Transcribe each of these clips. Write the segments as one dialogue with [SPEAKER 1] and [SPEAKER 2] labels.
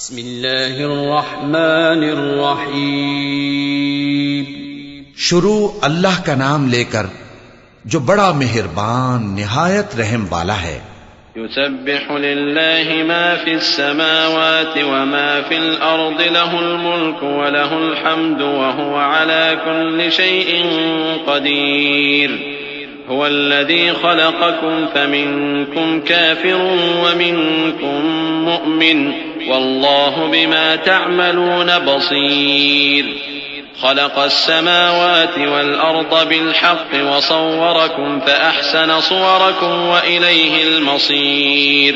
[SPEAKER 1] بسم اللہ الرحمن الرحیم۔
[SPEAKER 2] شروع اللہ کا نام لے کر جو بڑا مہربان نہایت رحم والا ہے۔
[SPEAKER 3] يسبح لله ما في السماوات وما في الأرض له الملك وله الحمد وهو على كل شيء قدير هو الذي خلقكم فمنكم كافر ومنكم مؤمن والله بما تعملون بصير خلق السماوات والأرض بالحق وصوركم فأحسن صوركم وإليه المصير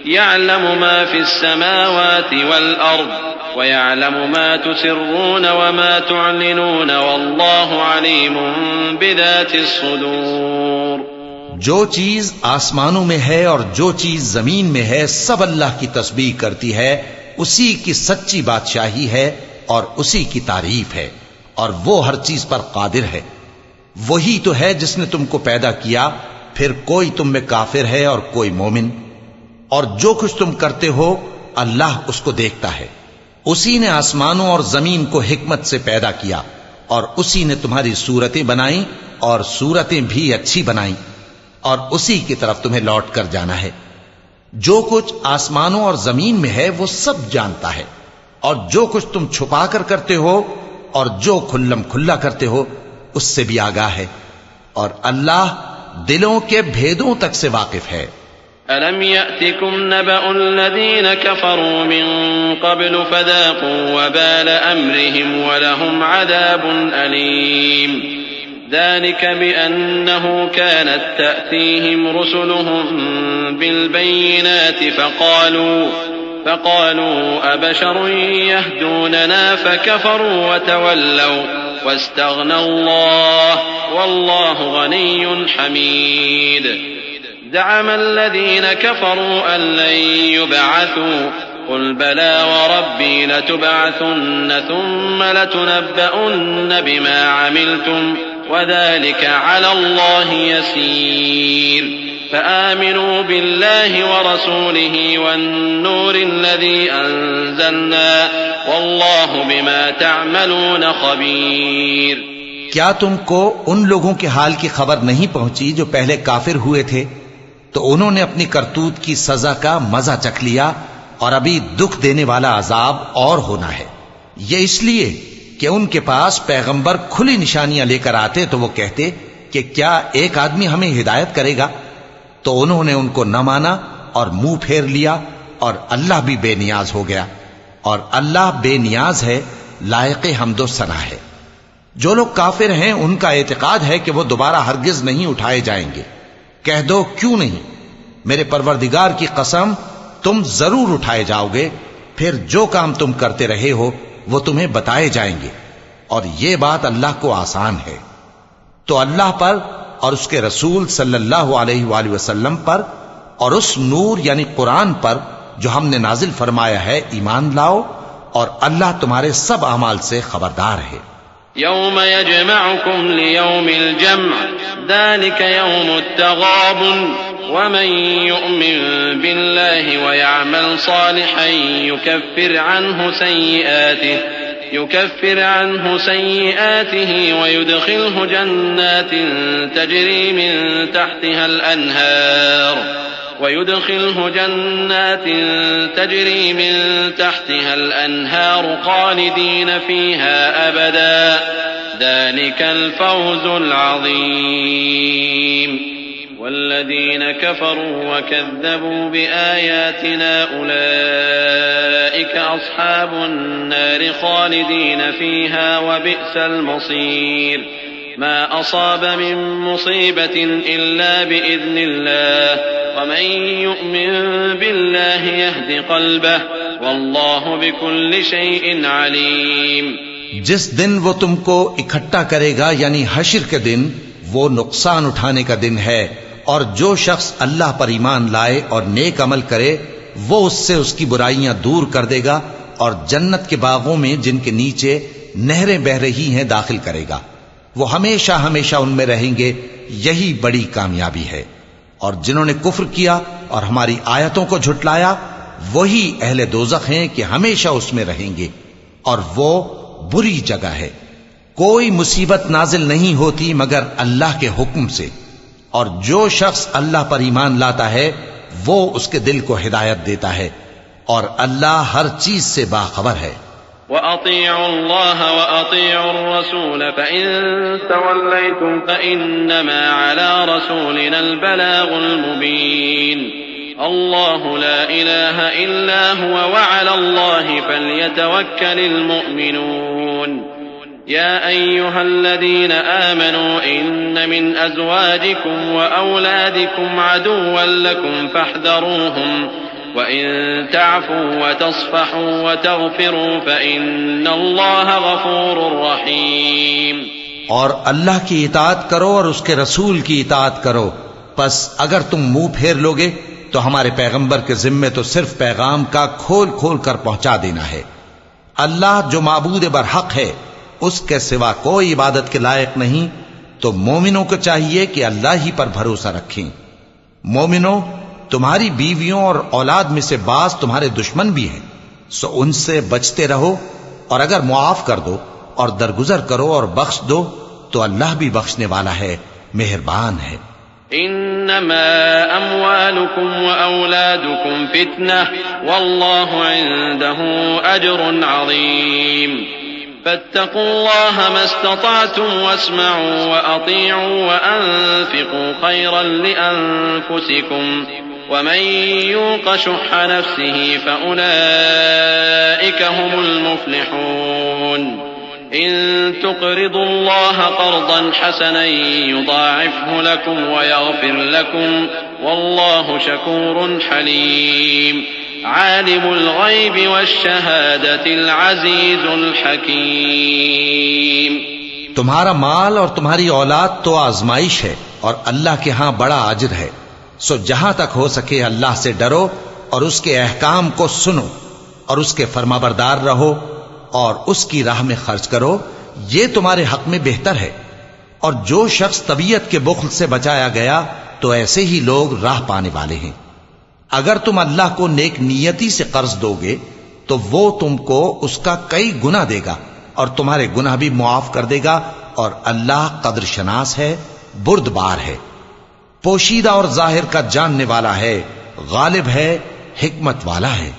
[SPEAKER 3] يعلم ما في السماوات والأرض ويعلم ما تسرون وما تعلنون والله عليم بذات الصدور۔
[SPEAKER 2] جو چیز آسمانوں میں ہے اور جو چیز زمین میں ہے سب اللہ کی تسبیح کرتی ہے، اسی کی سچی بادشاہی ہے اور اسی کی تعریف ہے، اور وہ ہر چیز پر قادر ہے۔ وہی تو ہے جس نے تم کو پیدا کیا، پھر کوئی تم میں کافر ہے اور کوئی مومن، اور جو کچھ تم کرتے ہو اللہ اس کو دیکھتا ہے۔ اسی نے آسمانوں اور زمین کو حکمت سے پیدا کیا، اور اسی نے تمہاری صورتیں بنائیں اور صورتیں بھی اچھی بنائیں، اور اسی کی طرف تمہیں لوٹ کر جانا ہے۔ جو کچھ آسمانوں اور زمین میں ہے وہ سب جانتا ہے، اور جو کچھ تم چھپا کر کرتے ہو اور جو کھلم کھلا کرتے ہو اس سے بھی آگاہ ہے، اور اللہ دلوں کے بھیدوں تک سے واقف ہے۔
[SPEAKER 3] أَلَمْ يَأْتِكُمْ نَبَأُ الَّذِينَ كَفَرُوا مِن قَبْلُ فَذَاقُوا وَبَالَ أَمْرِهِمْ وَلَهُمْ عَذَابٌ أَلِيمٌ ذلك بأنه كانت تأتيهم رسلهم بالبينات فقالوا أبشر يهدوننا فكفروا وتولوا واستغنى الله والله غني حميد زعم الذين كفروا أن لن يبعثوا قل بلى وربي لتبعثن ثم لتنبؤن بما عملتم وذلك على الله يسير فآمنوا بالله ورسوله والنور الذي أنزلنا والله بما تعملون خبير۔
[SPEAKER 2] کیا تم کو ان لوگوں کے حال کی خبر نہیں پہنچی جو پہلے کافر ہوئے تھے؟ تو انہوں نے اپنی کرتوت کی سزا کا مزہ چکھ لیا، اور ابھی دکھ دینے والا عذاب اور ہونا ہے۔ یہ اس لیے کہ ان کے پاس پیغمبر کھلی نشانیاں لے کر آتے تو وہ کہتے کہ کیا ایک آدمی ہمیں ہدایت کرے گا؟ تو انہوں نے ان کو نہ مانا اور منہ پھیر لیا، اور اللہ بھی بے نیاز ہو گیا، اور اللہ بے نیاز ہے، لائق حمد و ثنا ہے۔ جو لوگ کافر ہیں ان کا اعتقاد ہے کہ وہ دوبارہ ہرگز نہیں اٹھائے جائیں گے۔ کہہ دو کیوں نہیں؟ میرے پروردگار کی قسم تم ضرور اٹھائے جاؤ گے، پھر جو کام تم کرتے رہے ہو وہ تمہیں بتائے جائیں گے، اور یہ بات اللہ کو آسان ہے۔ تو اللہ پر اور اس کے رسول صلی اللہ علیہ وآلہ وسلم پر اور اس نور یعنی قرآن پر جو ہم نے نازل فرمایا ہے ایمان لاؤ، اور اللہ تمہارے سب اعمال سے خبردار ہے۔
[SPEAKER 3] يوم يجمعكم ليوم الجمع ذلك يوم التغابن ومن يؤمن بالله ويعمل صالحا يكفر عنه سيئاته ويدخله جنات تجري من تحتها الأنهار خالدين فيها أبدا ذلك الفوز العظيم والذين كفروا وكذبوا بآياتنا أولئك أصحاب النار خالدين فيها وبئس المصير ما أصاب من مصيبة إلا بإذن الله ومن يؤمن بالله يهد قلبه والله بكل شيء عليم۔
[SPEAKER 2] جس دن وہ تم کو اکٹھا کرے گا یعنی حشر کے دن، وہ نقصان اٹھانے کا دن ہے، اور جو شخص اللہ پر ایمان لائے اور نیک عمل کرے وہ اس سے اس کی برائیاں دور کر دے گا، اور جنت کے باغوں میں جن کے نیچے نہریں بہ رہی ہیں داخل کرے گا۔ وہ ہمیشہ ہمیشہ ان میں رہیں گے، یہی بڑی کامیابی ہے۔ اور جنہوں نے کفر کیا اور ہماری آیتوں کو جھٹلایا وہی اہل دوزخ ہیں کہ ہمیشہ اس میں رہیں گے، اور وہ بری جگہ ہے۔ کوئی مصیبت نازل نہیں ہوتی مگر اللہ کے حکم سے، اور جو شخص اللہ پر ایمان لاتا ہے وہ اس کے دل کو ہدایت دیتا ہے، اور اللہ ہر چیز سے باخبر ہے۔
[SPEAKER 3] وَأَطِيعُوا اللَّهَ وَأَطِيعُوا الرَّسُولَ فَإِن تَوَلَّيْتُمْ فَإِنَّمَا عَلَى رَسُولِنَا الْبَلَاغُ الْمُبِينُ اللَّهُ لَا إِلَٰهَ إِلَّا هُوَ وَعَلَى اللَّهِ فَلْيَتَوَكَّلِ الْمُؤْمِنُونَ يَا أَيُّهَا الَّذِينَ آمَنُوا إِنَّ مِنْ أَزْوَاجِكُمْ وَأَوْلَادِكُمْ عَدُوًّا لَكُمْ فَاحْذَرُوهُمْ وَإِن تَعْفُوا وَتَصْفَحُوا وَتَغْفِرُوا فَإِنَّ اللَّهَ غَفُورٌ رَّحِيمٌ۔
[SPEAKER 2] اور اللہ کی اطاعت کرو اور اس کے رسول کی اطاعت کرو، پس اگر تم منہ پھیر لوگے تو ہمارے پیغمبر کے ذمے تو صرف پیغام کا کھول کھول کر پہنچا دینا ہے۔ اللہ جو معبود برحق ہے، اس کے سوا کوئی عبادت کے لائق نہیں، تو مومنوں کو چاہیے کہ اللہ ہی پر بھروسہ رکھیں۔ مومنوں، تمہاری بیویوں اور اولاد میں سے بعض تمہارے دشمن بھی ہیں، سو ان سے بچتے رہو، اور اگر معاف کر دو اور درگزر کرو اور بخش دو تو اللہ بھی بخشنے والا ہے، مہربان ہے۔
[SPEAKER 3] انما اموالكم واولادكم فتنة والله عنده اجر عظيم فاتقوا الله ما استطعتم واسمعوا واطيعوا وانفقوا خيرا لانفسكم ومن يوق شح نفسه فاولئك هم المفلحون إن تقرضوا الله قرضا حسنا يضاعفه لكم ويغفر لكم والله شكور حليم عالم الغيب والشهادة العزيز الحكيم۔
[SPEAKER 2] تمہارا مال اور تمہاری اولاد تو آزمائش ہے اور اللہ کے ہاں بڑا اجر ہے، سو جہاں تک ہو سکے اللہ سے ڈرو اور اس کے احکام کو سنو اور اس کے فرمانبردار رہو اور اس کی راہ میں خرچ کرو، یہ تمہارے حق میں بہتر ہے۔ اور جو شخص طبیعت کے بخل سے بچایا گیا تو ایسے ہی لوگ راہ پانے والے ہیں۔ اگر تم اللہ کو نیک نیتی سے قرض دو گے تو وہ تم کو اس کا کئی گنا دے گا اور تمہارے گناہ بھی معاف کر دے گا، اور اللہ قدر شناس ہے، بردبار ہے، پوشیدہ اور ظاہر کا جاننے والا ہے، غالب ہے، حکمت والا ہے۔